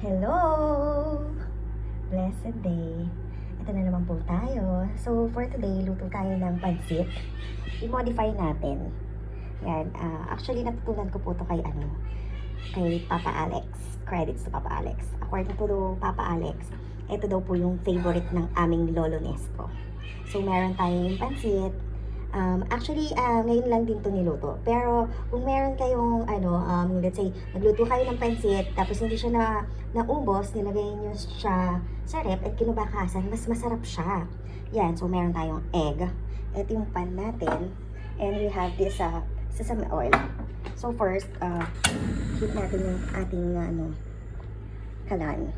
Hello! Blessed day. Ito na naman po tayo. So, for today, luto tayo ng pansit. I-modify natin. Yan. Actually, natutunan ko po to kay Papa Alex. Credits to Papa Alex. According to Papa Alex, ito daw po yung favorite ng aming Lolo Nespo. So, meron tayong pansit. Actually, ngayon lang din to niluto. Pero, kung meron kayong, let's say, nagluto kayo ng pansit, tapos hindi siya naubos, nilagay nyo siya sa rep at kinubakasan, mas masarap siya. Yan, so meron tayong egg. Ito yung pan natin. And we have this sesame oil. So first, heat natin yung ating, kalan.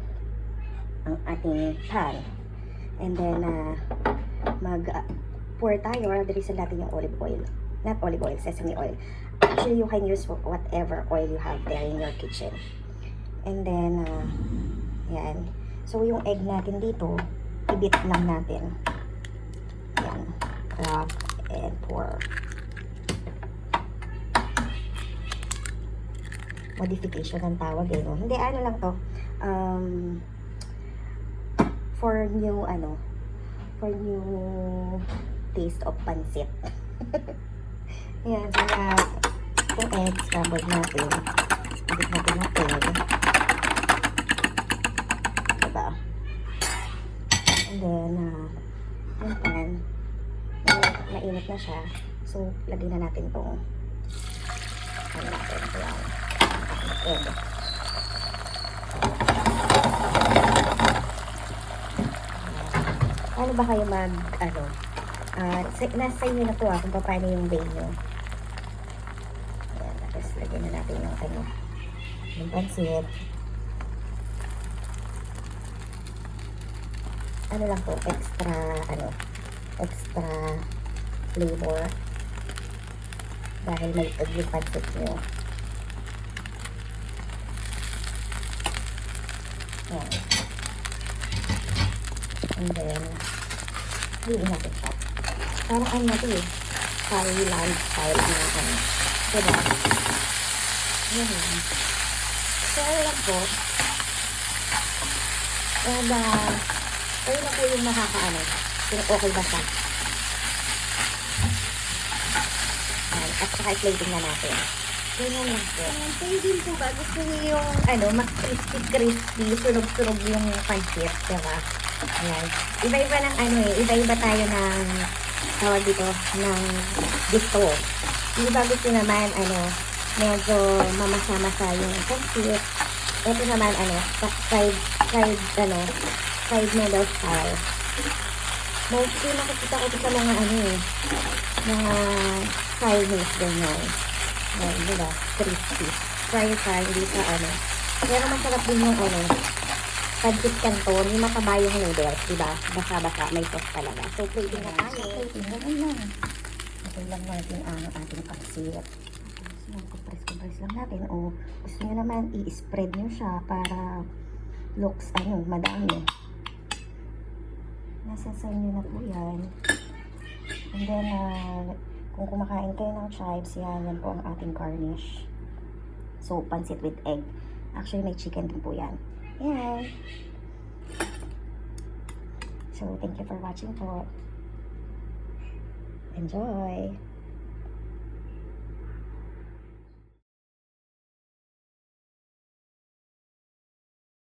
Ang ating pan. And then, pour tayo, dalisan natin yung olive oil. Not olive oil, sesame oil. Actually, you can use whatever oil you have there in your kitchen. And then, yan. So, yung egg natin dito, i-beat lang natin. Yan. Crack and pour. Modification ang tawag eh, no? Hindi, ano lang to. For new taste of pansit. Ayan, so itong egg, scrambled natin. Ibig natin ng egg. Diba? And then, yung pan, mainit na siya. So, lagyan na natin itong egg. Paano ba kayo nasa inyo na to kung paano yung way nyo. Ayan, tapos lagyan na natin yung pansit. Ano lang to, extra flavor. Dahil may egg yung pansit nyo. Ayan. And then, haluin natin siya. Parang ano natin eh. Thailand style natin. Diba? Ayan. So, ayan po. And, kayo na po yung makakaano. Kung okay ba siya. Ayan. At saka i-plating na natin. Ganyan lang po. Kayo din po ba? Gusto niyo yung, mas crispy, sunog-sunog yung pansit. Diba? Ayan. Iba-iba ng iba-iba tayo ng tawag dito, ng gusto. Yung iba gusto naman, medyo mamasa-masa yung pansit. Ito naman, fried noodle style. Mostly nakikita ko sa mga, mga Chinese ganyan. Ayan, diba? Crispy. Fry, hindi sa, Pero masarap din yung, pansit canton, yung makabayong noodles, diba? Basa-basa, may sauce talaga. So, plating na tayo. Plating na lang. Ito lang natin ang ating pansit. So, compress lang natin. O, gusto nyo naman, i-spread nyo siya para looks, madami. Nasasay nyo na po yan. And then, kung kumakain kayo ng chives, yan po ang ating garnish. So, pansit with egg. Actually, may chicken din po yan. Yan. So, thank you for watching po. Enjoy!